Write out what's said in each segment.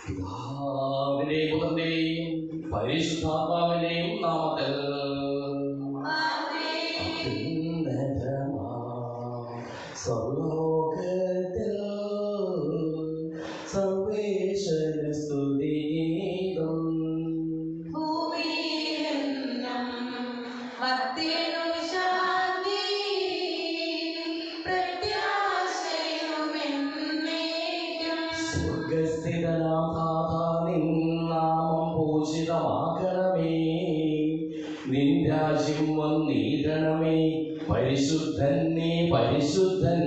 പിതാവിന്റെയും പുത്രന്റെയും പരിശുദ്ധാത്മാവിന്റെയും നാമത്തിൽ സർവലോകത്തിൽ സർവേശ്വര സ്തുതിഗീതം സ്വർഗസ്ഥിതനാം നാഥാ നിൻ നാമം പൂജിതമാകണമേ, നിൻ രാജ്യം വന്നിടണമേ, പരിശുദ്ധൻ നീ പരിശുദ്ധൻ.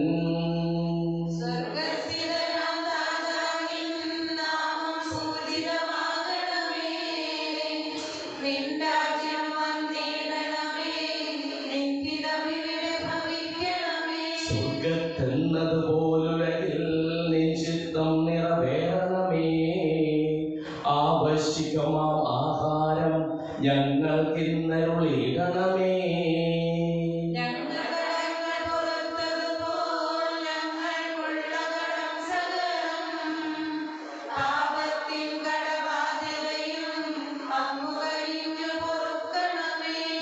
സ്വർഗത്തെന്നതുപോലുലകിൽ നിൻ ചിത്തം നിറവേറണമേ, ആവശ്യകമാം ആഹാരം ഞങ്ങൾക്കിന്നരുളിയിടണമേ.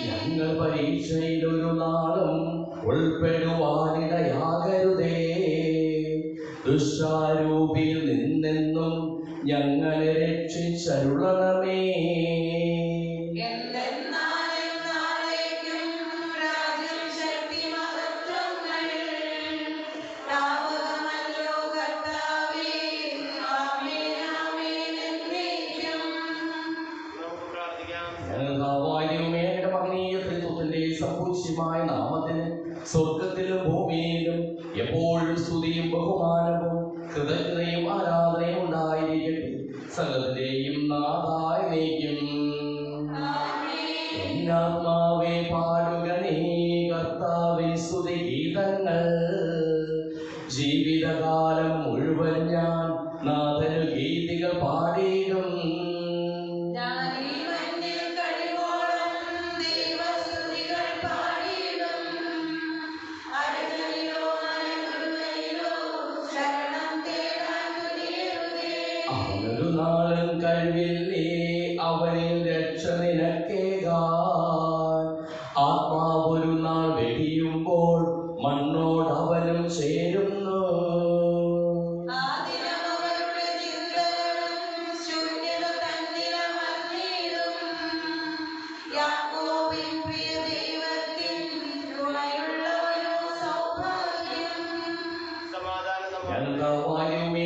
ഞങ്ങൾ പരീക്ഷയിലൊരു നാളും ഉൾപ്പെടുവാനിടയാകരുതേ, ദുഷ്ടാരൂപിയിൽ നിന്നെന്നും ഞങ്ങളെ രക്ഷിച്ചരുളണമേ. സമ്പൂജ്യമായ നാമത്തിന് സ്വർഗത്തിലും ഭൂമിയിലും എപ്പോഴും സ്തുതിയും ബഹുമാനവും കൃതജ്ഞതയും ആരാധനയും ഉണ്ടായിരിക്കട്ടെ, സകലത്തിന്റെയും നാഥായ നീക്കും. എന്നാത്മാവേ പാടുക നീ കർത്താവിൻ സ്തുതിഗീതങ്ങൾ, ജീവിതകാലം മുഴുവൻ ഞാൻ നാഥനു ഗീതികൾ പാടിയിടും. അവനൊരു നാളും കഴിവില്ലേ അവനിൽ രക്ഷ നിനക്കേകാൻ, ആത്മാവൊരു നാൾ വെടിയുമ്പോൾ മണ്ണോട് അവനും ചേരുന്നു.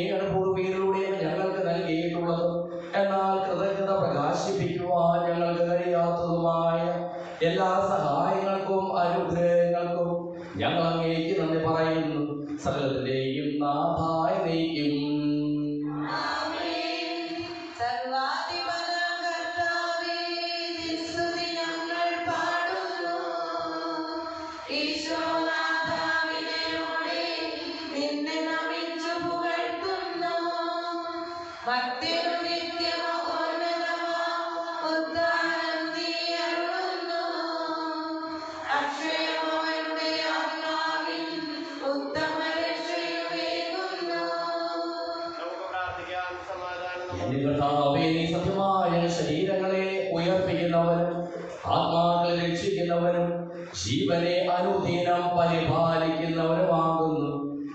ഞങ്ങളുടെ പൂർവ്വികരുടെ ഞങ്ങൾക്ക് നൽകിയിട്ടുള്ളതും എന്നാൽ കൃതജ്ഞത പ്രകാശിപ്പിക്കുവാൻ ഞങ്ങൾക്ക് കഴിയാത്തതുമായ എല്ലാ സഹായങ്ങൾക്കും അനുഗ്രഹങ്ങൾക്കും ഞങ്ങൾ അങ്ങേക്ക് നന്ദി പറയുന്നു, സകലത്തിന്റെയും നാഥായ നീക്കും. സത്യമായ ശരീരങ്ങളെ ഉയർപ്പിക്കുന്നവനും ആത്മാക്കളെ രക്ഷിക്കുന്നവനും ജീവനെ അനുദിനം പരിപാലിക്കുന്നവനുമാകുന്നു.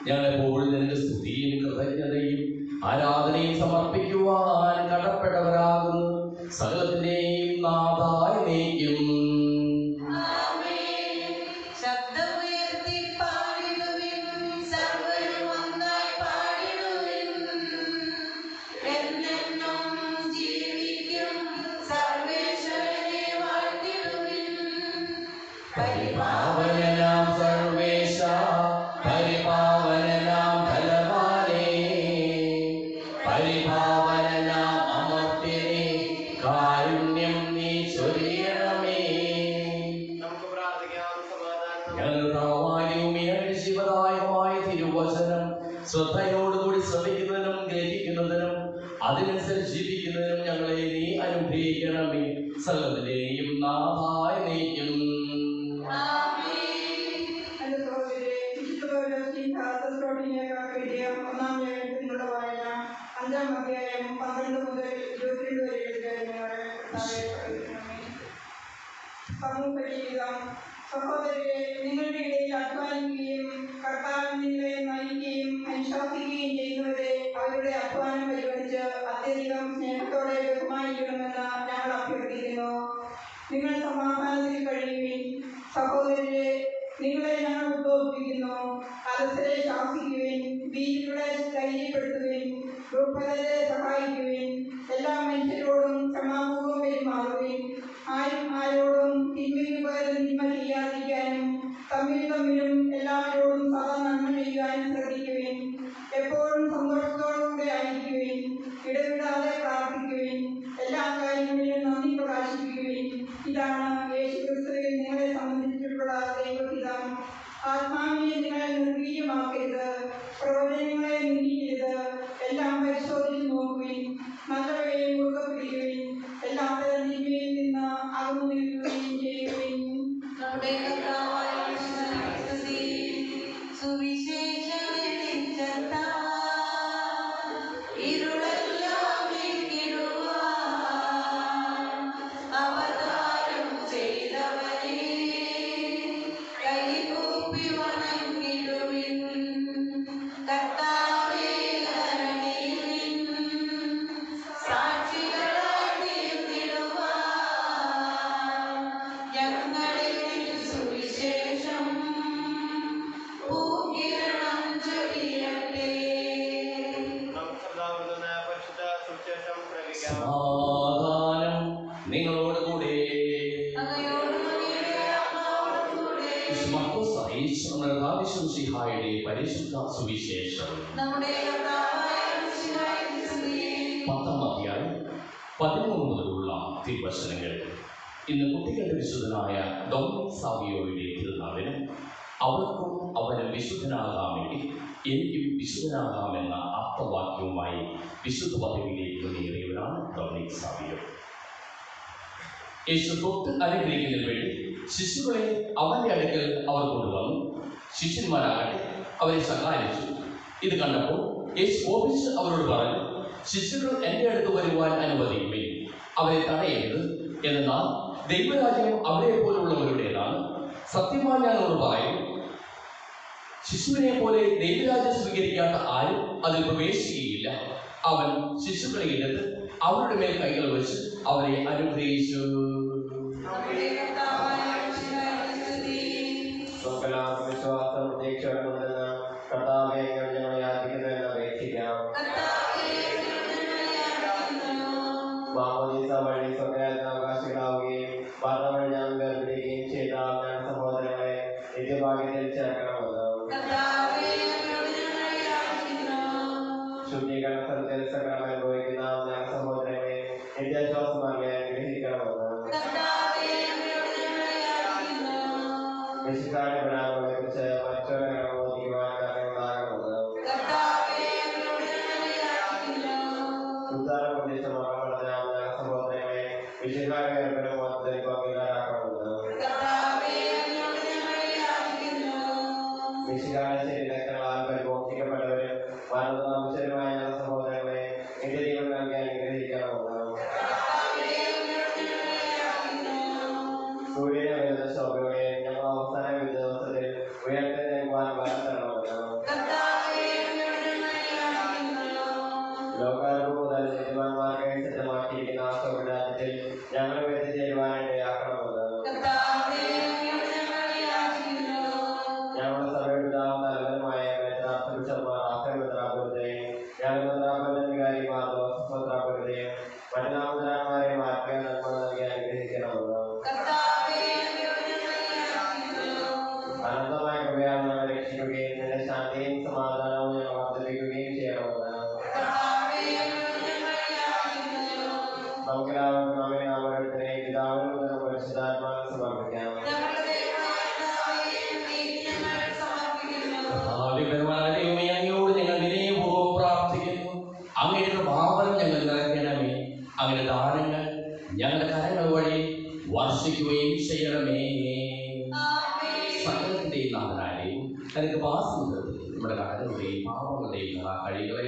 ഞങ്ങളെപ്പോഴും നിന്റെ സ്തുതിയും കൃതജ്ഞതയും ആരാധനയും സമർപ്പിക്കുവാൻ കടപ്പെട്ടവരാകുന്നു, സകലത്തിന്റെയും നാഥായ നീക്കും. പരിപാവനനാം സർവേശ, പരിപാവനനാം ബലവാനേ, പരിപാവനനാം അമർത്യനേ, കാരുണ്യം നീ ചൊരിയണമേ. നമുക്ക് പ്രാർത്ഥിക്കാം. ഞങ്ങളുടെ ജീവദായകമായ തിരുവചനം ശ്രദ്ധയോടുകൂടി ശ്രമിക്കുന്നതിനും ഗ്രഹിക്കുന്നതിനും അതിനനുസരിച്ച് ജീവിക്കുന്നതിനും ഞങ്ങളെ നീ അനുഗ്രഹിക്കണമേ, സകലത്തിന്റെയും നാഥായ നീക്കും. 5-ാം അധ്യായം 12 മുതൽ 22 വരെയുള്ള സമൂഹ ജീവിതം. സഹോദരരെ, നിങ്ങളുടെ ഇടയിൽ അധ്വാനിക്കുകയും കർത്താവ് നിങ്ങളെ നയിക്കുകയും അനുശാസിക്കുകയും ചെയ്യുന്നവരെ അവരുടെ അധ്വാനം പരിഗണിച്ച് അത്യധികം സ്നേഹത്തോടെ ബഹുമാനിക്കണമെന്ന് ഞങ്ങൾ അഭ്യർത്ഥിക്കുന്നു. നിങ്ങൾ സമാധാനത്തിൽ കഴിയുവിൻ. സഹോദരരെ, നിങ്ങളെ ഞങ്ങൾ ഉദ്ബോധിപ്പിക്കുന്നു. അലസരെ ശാസിക്കുവിൻ, വീരുകളെ ധൈര്യപ്പെടുത്തുവിൻ, ദുർബലരെ സഹായിക്കുവിൻ. എല്ലാ മനുഷ്യരോടും ക്ഷമാപൂർവ്വം പെരുമാറുവിൻ. ആരും ആരോടും തിന്മയ്ക്ക് പകരം തിന്മ ചെയ്യാതിരിക്കാനും തമ്മിലും എല്ലാവരോടും സദാ നന്മ ചെയ്യുവാനും ശ്രദ്ധിക്കുവിൻ. എപ്പോഴും സന്തോഷത്തോടുകൂടെ ആയിരിക്കുവിൻ. ഇടവിടാതെ പ്രാർത്ഥിക്കുവിൻ. എല്ലാ കാര്യങ്ങളിലും നന്ദി പ്രകാശിപ്പിക്കുവിൻ. ഇതാണ് യേശുക്രിസ്തുവിൽ നിങ്ങളെ സംബന്ധിച്ചിട്ടുള്ള ദൈവഹിതം. ആത്മാവിനെ നിങ്ങളെ നിർവീര്യമാക്കരുത്, പ്രവചനങ്ങളെ നിന്ദിക്കരുത്. എല്ലാം പരിശോധിച്ച് നോക്കുവിൻ, നല്ലവയെ മുറുകെ പിടിക്കുവിൻ. എല്ലാത്തരം തിന്മയിൽ നിന്ന് അകന്നു നിൽക്കുകയും ചെയ്യുവിൻ. നമ്മുടെ കർത്താവായ ഇരുളെല്ലാം അവതാരം ചെയ്തവനെ കൈകൂപ്പി വണങ്ങിടുവിൻ. കർത്താവേ, ധരണിയിൽ സാക്ഷികളായി തീർന്നിടുവാൻ ഞങ്ങളിൽ സുവിശേഷം പൂകിരണം ചൊരിയട്ടെ. സമാധാനം നിങ്ങളോട് കൂടെ. പരിശുദ്ധ സുവിശേഷം 10-ാം അധ്യായം 13 മുതലുള്ള തിരുവചനങ്ങൾ. ഇന്ന് കുട്ടികളുടെ വിശുദ്ധനായ ഡൊമിനിക് സാവിയോയുടെ തിരുനാളിന് അവർക്കും അവനും വിശുദ്ധനാകാൻ വേണ്ടി എനിക്കും വിശുദ്ധനാകാമെന്ന അർത്ഥവാക്യവുമായി വിശുദ്ധ പദവിയിലേക്ക് മുന്നേറിയവരാണ് ഡൊമിനിക് സാവിയോ. യേശു തൊട്ട് അനുഗ്രഹിക്കുന്നതിന് വേണ്ടി ശിശുക്കളെ അവന്റെ അടുക്കൽ അവർ കൊണ്ടുവന്നു. ശിഷ്യന്മാരാകട്ടെ അവരെ സഹായിച്ചു. ഇത് കണ്ടപ്പോൾ യേശു കോപിച്ച് അവരോട് പറഞ്ഞു, ശിശുക്കൾ എൻ്റെ അടുത്ത് വരുവാൻ അനുവദിക്കുമേ, അവരെ തടയരുത്. എന്നാൽ ദൈവരാജ്യം അവരെ പോലുള്ളവരുടേതാണ്. സത്യമായി ഞാനോട് പറയും, ശിശുവിനെ പോലെ ദൈവരാജ്യം സ്വീകരിക്കാത്ത ആരും അതിൽ പ്രവേശിക്കുകയില്ല. അവൻ ശിശുക്കളെ എടുത്ത് അവരുടെ മേൽ കൈകൾ വെച്ച് അവരെ അനുഗ്രഹിച്ചു. അവകാശികളാവുകയും വഴി ഞാൻ വേർപിടിക്കുകയും ചെയ്ത സഹോദരങ്ങളെ നിത്യഭാഗ്യത്തിൽ ചേർക്കണമെന്ന് ശുദ്ധീകരണ സകലം അനുഭവിക്കുന്ന സഹോദരങ്ങളെ നിത്യാശ്വാസം നൽകി അനുഗ്രഹിക്കണമെന്ന് വിശുദ്ധാന്റെ ഗുണങ്ങളെ കുറിച്ച് മറ്റൊരു ബോധിക്കുവാൻ കാരണങ്ങളാകണമെന്ന് സഹോദരങ്ങളെ വിശുദ്ധാന്റെ പങ്കുകാരാക്കണമെന്ന് വിശുദ്ധാന്റെ ശരീരങ്ങളാൽ പരിപോഷിക്കപ്പെട്ടവരും മരണാംശരുമായ സഹോദരങ്ങളെ എന്റെ ദൈവം നൽകി അനുഗ്രഹിക്കണമെന്ന് സൂര്യനെ വരുന്ന ശോഭകളെ ഞങ്ങൾ അവസാന ദിവസത്തിൽ ഉയർത്തെഴുന്നേൽക്കുവാൻ ബലം തരണമെന്ന് ലോകാരൂപം മുതൽ യജമാന്മാർക്കായി സജ്ജമാക്കിയിരിക്കുന്ന ആ സ്വർഗ്ഗരാജ്യത്തിൽ ഞങ്ങൾ എത്തിച്ചേരുവാനിടയാക്കണമെന്ന് ഞങ്ങളുടെ സഭയുടെ പിതാവും തലവനുമായ വികാരിമാർ ദോഷപത്രാപുരത്തെയും മറ്റു നാമധരാന്മാരെ മാറ്റിയ നന്മ നൽകി അനുഗ്രഹിക്കണമെന്ന് അനന്തമായ കൃപയാൽ ഞങ്ങളെ രക്ഷിക്കുകയും നിന്റെ ശാന്തിയും സമാധാനവും ഞങ്ങൾ വർദ്ധിപ്പിക്കുകയും ചെയ്യണമെന്ന് നമുക്കെല്ലാവർക്കും നമ്മെ ഓരോരുത്തരെ പിതാവിനും മുതൽ പരിശുദ്ധാത്മാവിനെ സമർപ്പിക്കാം. അങ്ങയോട് ഞങ്ങൾ വിനയപൂർവ്വം പ്രാർത്ഥിക്കുന്നു. അങ്ങയുടെ ഭാവനം ഞങ്ങൾ നിറയ്ക്കണമേ. അങ്ങനെ ദാനങ്ങൾ ഞങ്ങളുടെ കരങ്ങൾ വഴി വർഷിക്കുകയും ചെയ്യണമേ. സകലത്തിന്റെയും നാഥനാരെയും തനിക്ക് വാസം നമ്മുടെ കടകളുടെയും പാപങ്ങളുടെയും കഴികളെ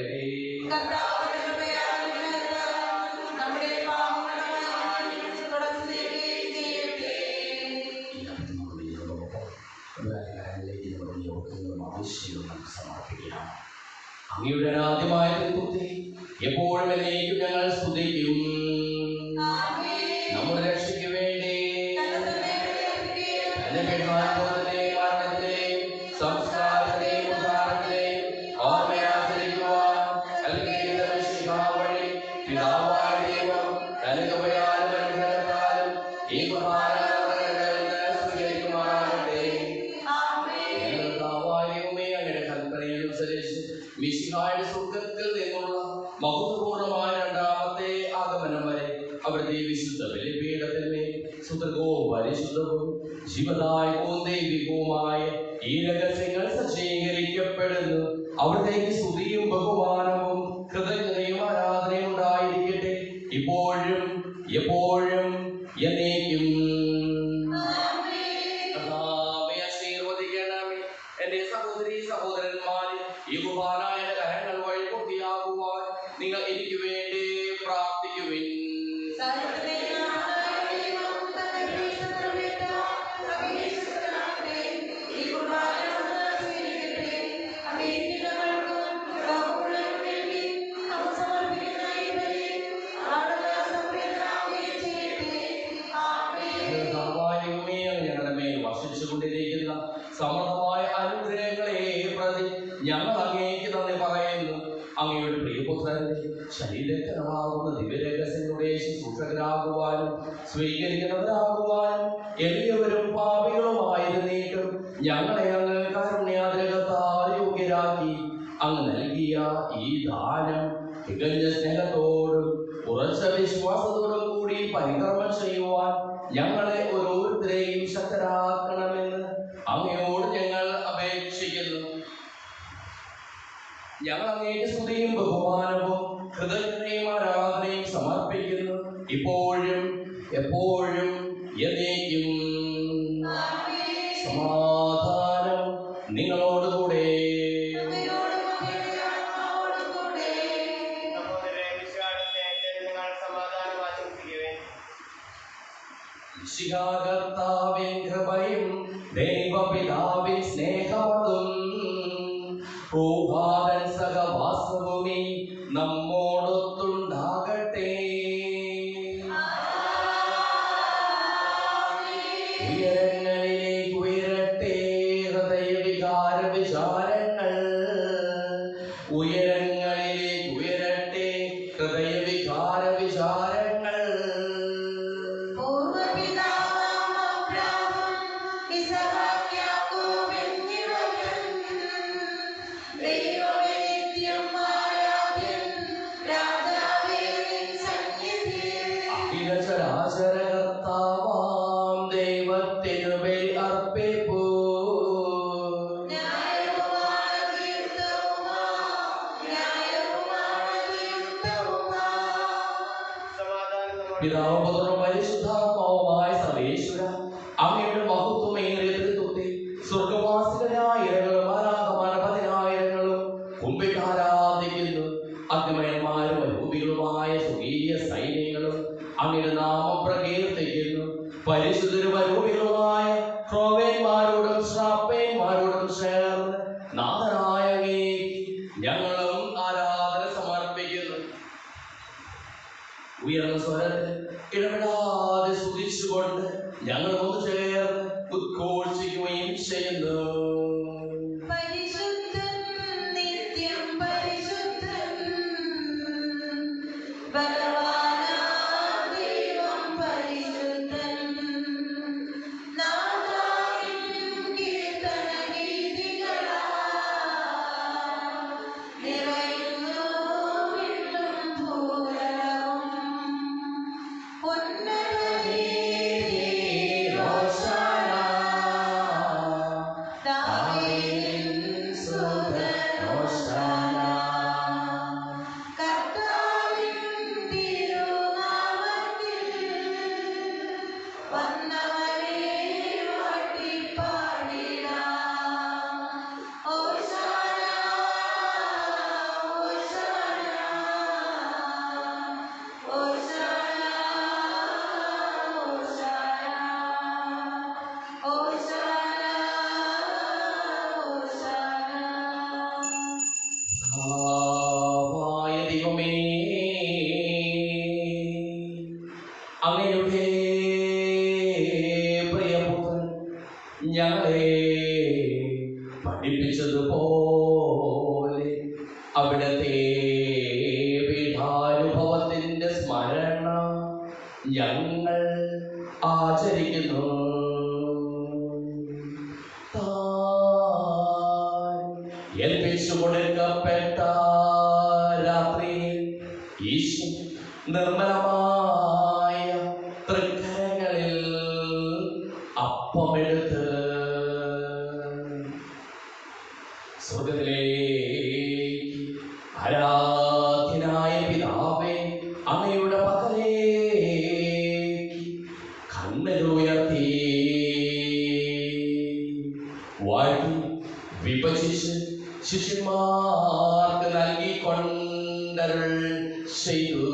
അങ്ങയുടെ അനാദ്യമായ തൃത്വത്തെ എപ്പോഴും എന്നേക്കും ഞങ്ങൾ സ്തുതിക്കും. നമ്മുടെ രക്ഷയ്ക്ക് വേണ്ടി മരണത്തിലെയും സംസ്കാരത്തിലെയും ഉദാഹരണത്തിലെയും ഓർമ്മയാചരിക്കുവാൻ വഴി പിതാവായ ദൈവം അനുഗ്രഹത്താലും അനുഗ്രഹത്താലും ഈ സ്വീകരിക്കുമാറാകട്ടെ. അങ്ങയുടെ കൽപ്പനയനുസരിച്ച് മിശിഹായുടെ സ്വർഗ്ഗത്തിൽ നിന്നുള്ള മഹത്വപൂർണമായ രണ്ടാമത്തെ ആഗമനം വരെ അവിടുത്തെ വിശുദ്ധ ബലിപീഠത്തിന്മേൽ സുതൃകവും പരിശുദ്ധവും ജീവദായകവും ദൈവികവുമായ ഈ രഹസ്യങ്ങൾ സജ്ജീകരിക്കപ്പെടുന്നു. അവിടത്തേക്ക് സ്തുതിയും ബഹുമാനവും കൃതജ്ഞതയും ആരാധനയും ഉണ്ടായിരിക്കട്ടെ, ഇപ്പോഴും എപ്പോഴും എന്നേക്കും. എന്റെ സഹോദരീ സഹോദരന്മാരെ, ഈ കുർബാനായ കരങ്ങൾ വഴി പൂർത്തിയാകുവാൻ നിങ്ങൾ എനിക്ക് വേണ്ടി പ്രാർത്ഥിക്കുവിൻ. ഞങ്ങളുടെ മേൽ വർഷിച്ചുകൊണ്ടിരിക്കുന്ന സമൃദ്ധമായ അനുഗ്രഹങ്ങളെ പ്രതി ഞങ്ങൾ അങ്ങേക്ക് നന്ദി പറയുന്നു. അങ്ങയുടെ പ്രിയപുത്രന്റെ ശരീരത്തിനാകുന്ന ദിവ്യരഹസ്യങ്ങളുടെ ശുശ്രൂഷകരാകുവാനും സ്വീകരിക്കുന്നവരാകുവാനും എളിയവരും പാപികളുമായിരുന്നേക്കും ഞങ്ങളെ അങ്ങ് കാരുണ്യാതിരകത്താൽ യോഗ്യരാക്കി. അങ്ങ് നൽകിയ ഈ ദാനം തികഞ്ഞ സ്നേഹത്തോടും ഉറച്ച വിശ്വാസത്തോടും കൂടി പരികർമ്മം ചെയ്യുവാൻ ഞങ്ങളെ ഓരോരുത്തരെയും ശക്തരാക്കണമെന്ന് അങ്ങയോട് ഞങ്ങൾ അപേക്ഷിക്കുന്നു. ഞങ്ങൾ അങ്ങേക്ക് സ്തുതിയും ബഹുമാനവും കൃതജ്ഞതയും ആരാധനയും സമർപ്പിക്കുന്നു, ഇപ്പോഴും എപ്പോഴും എന്നേക്കും. സമാധാനം നിങ്ങളോടുകൂടെ. കർത്താവിൻ കൃപയും ദൈവപിതാവിൻ സ്നേഹമതും പ്രഭാതൻ സഹവാസവുമേ നമ്മോടൊത്തുണ്ടാകട്ടെ. ഉയരങ്ങളിലേക്ക് ഉയരട്ടെ ഹൃദയവികാര വിചാരങ്ങൾ, ഉയരങ്ങളിലേക്ക് ഉയരട്ടെ ഹൃദയവികാര വിചാരങ്ങൾ. ചരാചരകർത്താവാം ദൈവത്തിനു ബലി അർപ്പിപ്പൂ. പിതാവും പുത്രനും പരിശുദ്ധാത്മാവുമായ സർവേശ്വര, അങ്ങയുടെ മഹത്വമേറിയ തൃത്വത്തെ സ്വർഗവാസികളായ ഇരകളും മാലാഖമാർ പതിനായിരങ്ങളും കുമ്പിട്ട് ആരാധിക്കുന്നു. അഗ്നിമയന്മാരും അരൂപികളുമായ സ്വർഗീയ സൈന്യങ്ങളും അങ്ങയുടെ നാമം പ്രകീർത്തിക്കുന്നു. പരിശുദ്ധരും അരൂപികളുമായ ക്രോവേന്മാരോടും ശ്രാപ്പേന്മാരോടും ചേർന്ന് നാഥനായ അങ്ങേക്ക് ഞങ്ങളും ആരാധന സമർപ്പിക്കുന്നു. ഉയർന്ന സ്വരത്തിൽ ഇടപെടാതെ സ്തുതിച്ചുകൊണ്ട് ഞങ്ങൾ ഒന്ന് ചേർന്ന് ഉദ്ഘോഷിക്കുകയും ചെയ്യുന്നു. Da ഞങ്ങൾ ആചരിക്കുന്നു. ഏൽപ്പിച്ചു കൊടുക്കപ്പെട്ട രാത്രിയിൽ ഈശോ നിർമ്മലമായ തൃക്കരങ്ങളിൽ അപ്പമെടുത്ത് സ്വർഗ്ഗത്തിലേക്ക് ആരാധ്യനായ പിതാവേ അങ്ങയുടെ പക്കലേക്ക് കണ്ണുയർത്തി വാഴ്ത്തി വിഭജിച്ച് ശിഷ്യന്മാർക്ക് നൽകിക്കൊണ്ടരുൾ ചെയ്തു.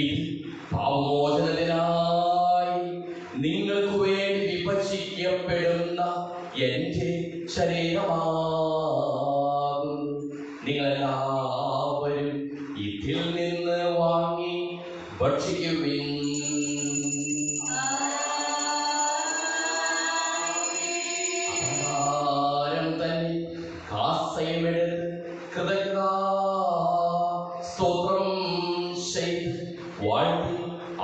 ഇത് പാപമോചനത്തിനായി നിങ്ങൾക്ക് വേണ്ടി വിഭജിക്കപ്പെടുന്ന എന്റെ ശരീരമാകുന്നു. നിങ്ങളെല്ലാവരും ഇതിൽ നിന്ന് വാങ്ങി ഭക്ഷിക്കുവിൻ. അപ്രകാരം തന്നെ കാസയുമെടുത്ത് സ്തോത്രം ചെയ്ത് വാഴ്ത്തി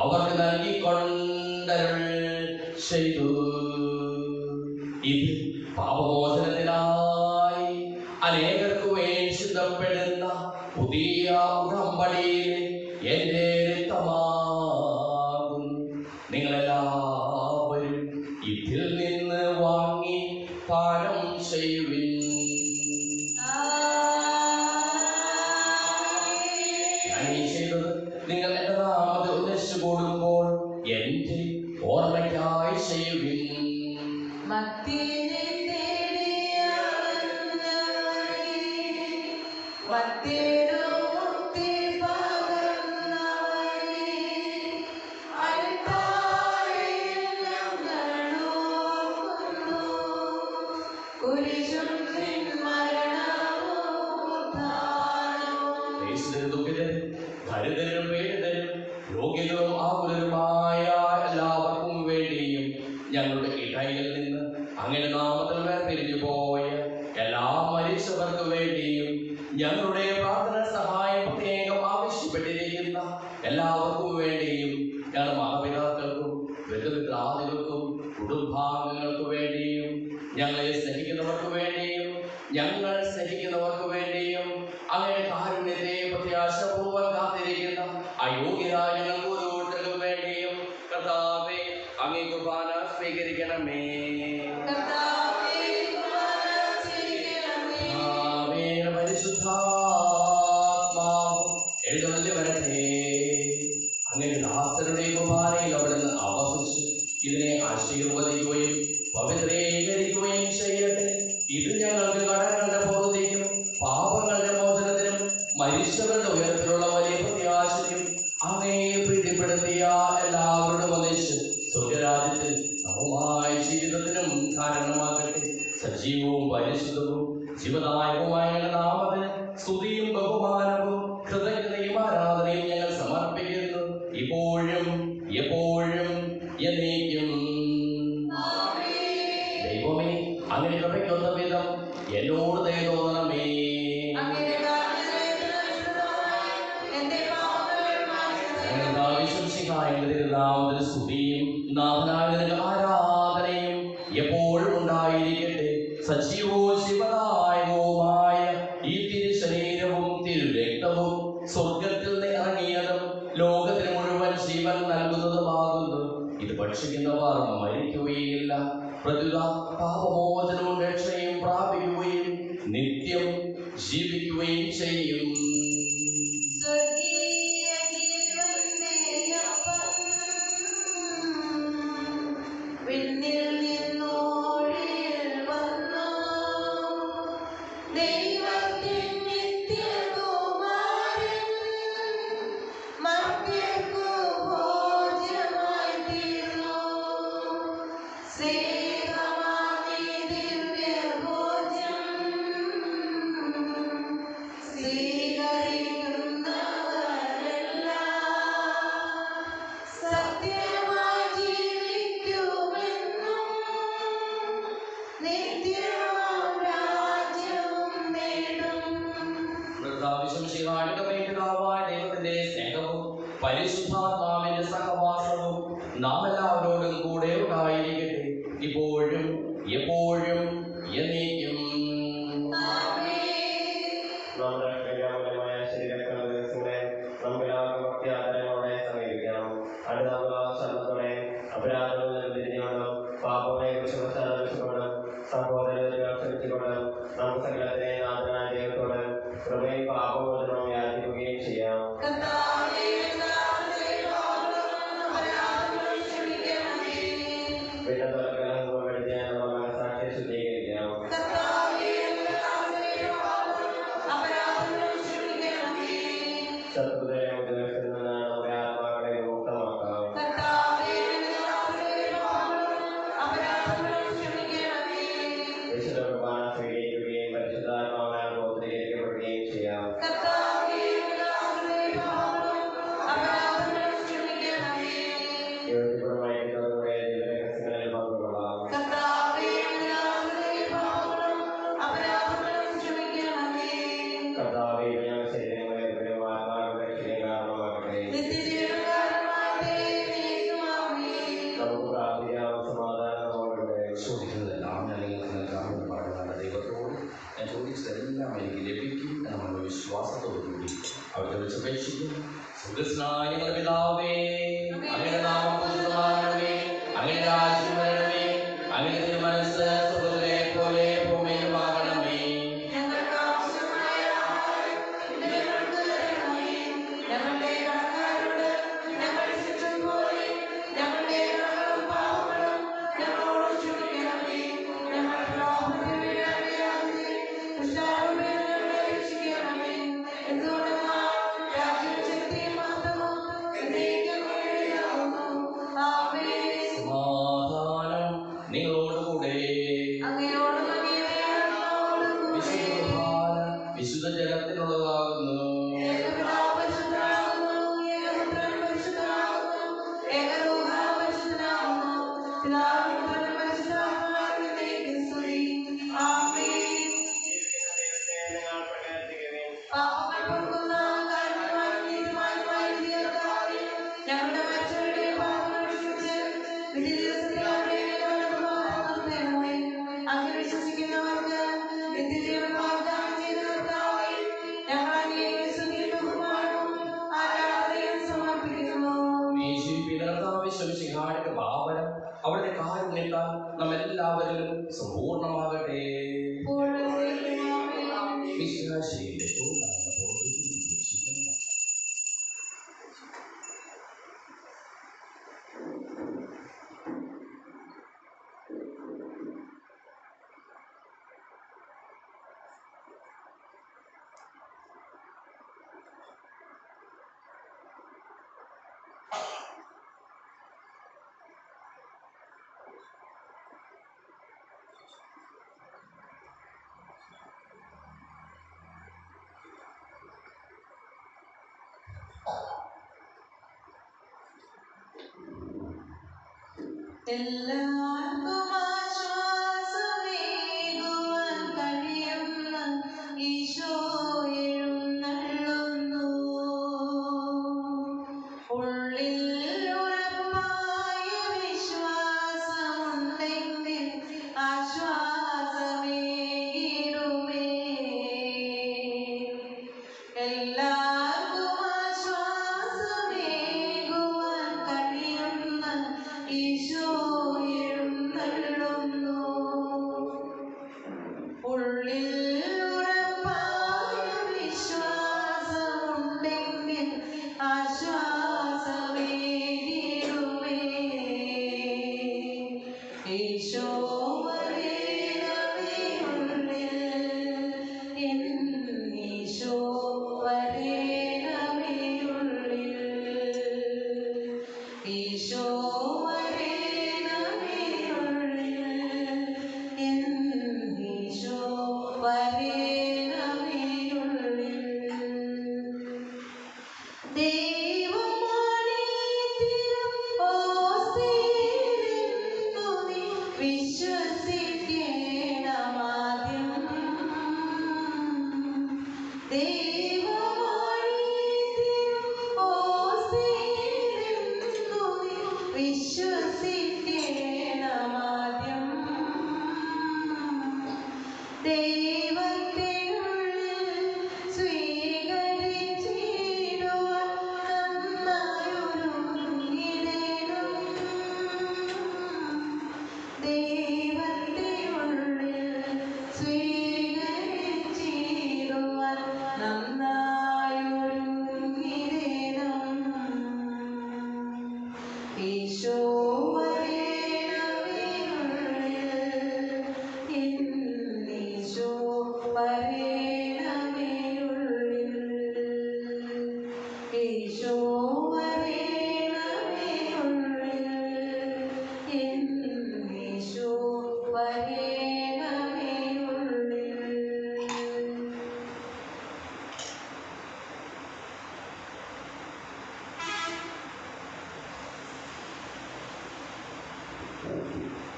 അവർക്ക് നൽകിക്കൊണ്ടരുൾ ചെയ്തു. ഇത് പാപമോചനത്തിനായി അനേകർക്ക് വേണ്ടി ചിന്തപ്പെടുന്ന പുതിയ ഉടമ്പടിയിലെ എന്റെ രക്തമാകുന്നു. നിങ്ങളെല്ലാവരും ഇതിൽ നിന്ന് വാങ്ങി പാനം ചെയ്യുവിൻ. നിങ്ങൾ എന്റെ നാമത്തിൽ ഉദ്ദേശിച്ചു കൂടുമ്പോൾ എന്റെ ഓർമ്മയ്ക്കായി ചെയ്യുവിൻ. ദരിദ്രരും പീഡിതരും രോഗികളും ആകുലരുമായ എല്ലാവർക്കും വേണ്ടിയും ഞങ്ങളുടെ ഇടയിൽ നിന്ന് അങ്ങനെ നാമത്തിൽ വേർപിരിഞ്ഞു പോയ എല്ലാ മരിച്ചവർക്ക് വേണ്ടിയും ഞങ്ങളുടെ പ്രാർത്ഥന സഹായം പ്രത്യേകം ആവശ്യപ്പെട്ടിരിക്കുന്ന എല്ലാവർക്കും വേണ്ടിയും ഞങ്ങളുടെ മാതാപിതാക്കൾക്കും ബന്ധുമിത്രാദികൾക്കും കുടുംബാംഗങ്ങൾക്ക് വേണ്ടിയും ഞങ്ങളെ സ്നേഹിക്കുന്നവർക്ക് വേണ്ടിയും ഞങ്ങൾ സ്നേഹിക്കുന്നവർക്ക് വേണ്ടിയും അങ്ങനെ കാരുണ്യത്തെ പ്രത്യാശപൂർവ്വം കാത്തിരിക്കുന്ന അയോഗ്യരായ ഞങ്ങൾക്ക് ഓരോരുത്തർക്കും വേണ്ടിയും കർത്താവേ അങ്ങേ കുർബാന സ്വീകരിക്കണമേ. പരിശുദ്ധാത്മാവ് എഴുന്നള്ളി വരട്ടെ. അങ്ങനെ ദാസരുടെ കുർബാനയിൽ അവിടുന്ന് ആവസിച്ച് ഇതിനെ ആശീർവദിക്കുകയും പവിത്രീകരിക്കുകയും ചെയ്യട്ടെ. ഇത് ഞങ്ങൾക്ക് കടങ്ങളുടെ പൂർത്തിക്കും പാപങ്ങളുടെ മോചനത്തിനും മരിച്ചവരുടെ ഉയരത്തിലുള്ള വലിയ പ്രത്യാശയ്ക്കും അങ്ങയെ പ്രീതിപ്പെടുത്തിയ എല്ലാവരോടും ഒന്നിച്ച് സ്വർഗരാജ്യത്തിൽ നവമായ ജീവിതത്തിനും കാരണമാകട്ടെ. സജീവവും പരിശുദ്ധവും ജീവദായകവുമായ നാമത്തിന് സ്തുതിയും ബഹുമാനവും കൃതജ്ഞതയും ആരാധനയും ഞങ്ങൾ സമർപ്പിക്കുന്നു, ഇപ്പോഴും എപ്പോഴും എന്നേക്കും. ദൈവമേ, അങ്ങനെ കൃപയ്ക്കൊന്ന വിധം എന്നോട് ദയ തോന്നണമേ. നാമത്തിന് സ്തുതിയും നാഥനായ ആരാധനയും എപ്പോഴും ഉണ്ടായിരിക്കട്ടെ. സജീവവും ശിവദായകവുമായ ഈ തിരുശരീരവും തിരുരക്തവും സ്വർഗത്തിൽ നിന്ന് ഇറങ്ങിയതും ലോകത്തിന് മുഴുവൻ ജീവൻ നൽകുന്നതുമാകുന്നു. ഇത് ഭക്ഷിക്കുന്നവർ മരിക്കുകയില്ല, പ്രത്യുത പാപമോചനവും രക്ഷയും പ്രാപിക്കുകയും നിത്യം ജീവിക്കുകയും ചെയ്യും. ദൈവത്തിന്റെ സ്നേഹവും പരിശുദ്ധാത്മാവിന്റെ സഹവാസവും നാം എല്ലാവരോടും കൂടെ ഉണ്ടായിരിക്കട്ടെ, ഇപ്പോഴും എപ്പോഴും എന്നേക്കും. നമ്മുടെ ക്രിയാമൂലമായ ശരീരങ്ങളുടെ ദിവസങ്ങളെ നമ്മളെല്ലാവരും ഭക്തിയാദരങ്ങളോടെ സമീപിക്കണം. അടുത്ത ശ്രമത്തോടെ അപരാധങ്ങളും നിർദ്ദിഷ്ടങ്ങളും പാപങ്ങളെ കുറിച്ച് പ്രസാദിച്ചുകൊണ്ടും സഹോദരരെ ക്ഷമിച്ചുകൊണ്ടും നമുക്ക് സകലത്തിനെ നാഥനായ ദൈവത്തോട് കൃപയും പാപമോചനവും യാചിക്കുകയും ചെയ്യാം. മനസാക്ഷി ശുദ്ധീകരിക്കാം. ശത്രുതയെ ഉദ്ദേശത്തിൽ നിന്ന് നമ്മുടെ ആത്മാക്കളെ വിമുക്തമാക്കാം. വിശുദ്ധ കുർബാന സ്വീകരിക്കുകയും പരിശുദ്ധാത്മാവിനാൽ പൗത്രീകരിക്കപ്പെടുകയും ചെയ്യാം. യോജിപ്പുറമായിട്ടുള്ളവരുടെ ദിവരഹസ്യങ്ങളിൽ പങ്കുകൊള്ളാം. കർത്താവേ, ഞങ്ങളുടെ ശരീരങ്ങളെ ആത്മാക്കളുടെ രക്ഷയ്ക്ക് കാരണമാകട്ടെ. നമുക്ക് പ്രാർത്ഥിക്കാം. സമാധാനത്തോടെ ചോദിക്കുന്നതെല്ലാം ഞാൻ നിങ്ങൾക്ക് നൽകാമെന്ന് പറയുന്ന ദൈവത്തോട് ഞാൻ ചോദിച്ചതെല്ലാം എനിക്ക് ലഭിക്കും എന്നുള്ള വിശ്വാസത്തോടുകൂടി അവിടെ വിളിച്ചപേക്ഷിക്കും. സുഖസ്നായ ഞങ്ങളുടെ പിതാവേ, അങ്ങയുടെ നാമം പൂജിതമാകണമേ, അങ്ങയുടെ രാജ്യം വരണമേ, അങ്ങയുടെ തിരുമനസ്സ് സ്വർഗ്ഗത്തിലെ പോലെ ഭൂമിയിലുമാകണമേ. സമാധാനം നിങ്ങളോടുകൂടെ. വിശുദ്ധ കുർബാന വിശുദ്ധ ജനത്തിനുള്ളതാകുന്നു. ഭാവനം അവിടുത്തെ കാരുണ്യത്താൽ നമ്മെല്ലാവരിലും സമ്പൂർണ്ണമാകട്ടെ. എല്ലാവർക്കും ആശ്വാസമേകുവാൻ കഴിയുന്ന ഈശോ എഴുന്നള്ളുന്നു. ഉള്ളിൽ ഉറപ്പായ വിശ്വാസമുണ്ടെങ്കിൽ ആശ്വാസമേകിടുമേ. എല്ലാവർക്കും ആശ്വാസമേകുവാൻ കഴിയുന്ന ഈശോ എഴുന്നള്ളുന്നു. ഉള്ളിൽ ഉറപ്പായ വിശ്വാസമുണ്ടെങ്കിൽ ആശ്വാസമേകിടുമേ. ഈശോ വരേണമേ ഉള്ളിൽ, എൻ ഈശോ വരേ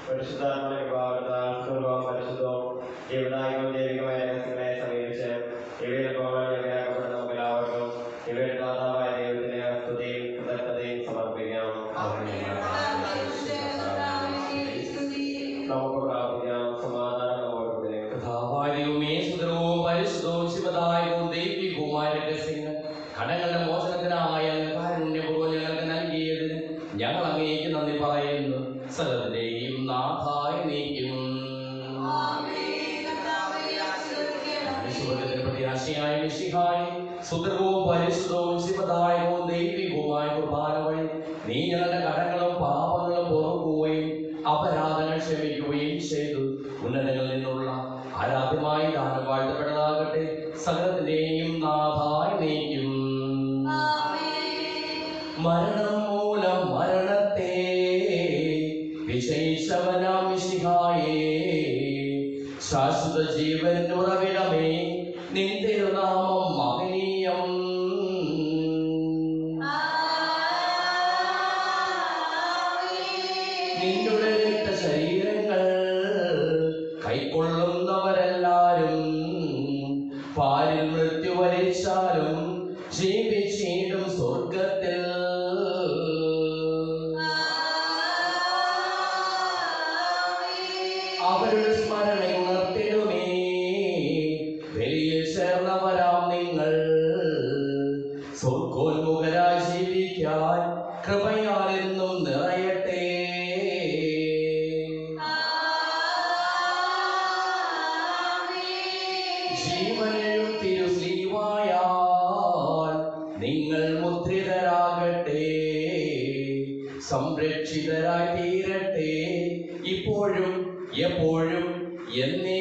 പരിശുദ്ധാത്മാവിന്റെ കൃപാവരത്താൽ സ്വർഗ്ഗവും പരിശുദ്ധവും ജീവദായകവും ദൈവികമായ രഹസ്യങ്ങളെ സമീപിച്ച് ഇവയിൽ പോകാൻ യോഗ്യരാക്കപ്പെട്ട നമുക്ക് എല്ലാവർക്കും ഇവയുടെ ദാതാവായ ദൈവത്തിന് സ്തുതിയും കൃതജ്ഞതയും സമർപ്പിക്കാം. നമുക്ക് പ്രാർത്ഥിക്കാം. സമാധാനം നമ്മോടുകൂടെ. കഥാവാര്യവുമേ സുതരവും പരിശുദ്ധവും ശിവദായകവും ദൈവികവുമായ രഹസ്യങ്ങൾ കടങ്ങളുടെ മോചനത്തിനായ കാരുണ്യപൂർവ്വം ഞങ്ങൾക്ക് നൽകിയതിന് ഞങ്ങൾ അങ്ങേക്ക് നന്ദി പറയുന്നു. സകലത്തിന്റെയും നാഥായി നീക്കും പ്രത്യാശയായ മിശിഹായി സുദൃഢവും പരിശുദ്ധവും ശിവദായകവും ദൈവികവുമായ കുർബാന വഴി നീ ഞങ്ങളുടെ കടങ്ങളും പാപങ്ങളും പൊറുക്കുകയും അപരാധങ്ങൾ ക്ഷമിക്കുകയും ചെയ്തു. ഉന്നതങ്ങളിൽ നിന്നുള്ള ആരാധ്യമായി ദാനം വാഴ്ത്തപ്പെട്ടതാകട്ടെ. സകലത്തിന്റെയും നാഥായി നീക്കും. മരണം മൂലം മരണത്തെ വിജയിച്ചവനാം മിശിഹായേ, ശാശ്വത ജീവൻ ഉറവിടമേ, നിൻ തിരുനാമം മഹനീയം. നിന്നുടെ രക്തശരീരങ്ങൾ കൈക്കൊള്ളുന്നവരെല്ലാരും പാരിൽ മൃത്യു വരിച്ചാലും ജീവിച്ചിടും സ്വർഗത്തിൽ. അവരുടെ സ്മരണയുണർത്തിടുമേ, ബലിയിൽ ചേർന്നവരാം നിങ്ങൾ. സ്വർഗോന്മുഖരായി ജീവിക്കാൻ കൃപയാൽ എന്നും നിറയട്ടെ. ജീവനും തിരുസ്ലീവായാൽ നിങ്ങൾ മുദ്രിതരാകട്ടെ. സംരക്ഷിതരായി തീരട്ടെ, ഇപ്പോഴും എപ്പോഴും എന്നേ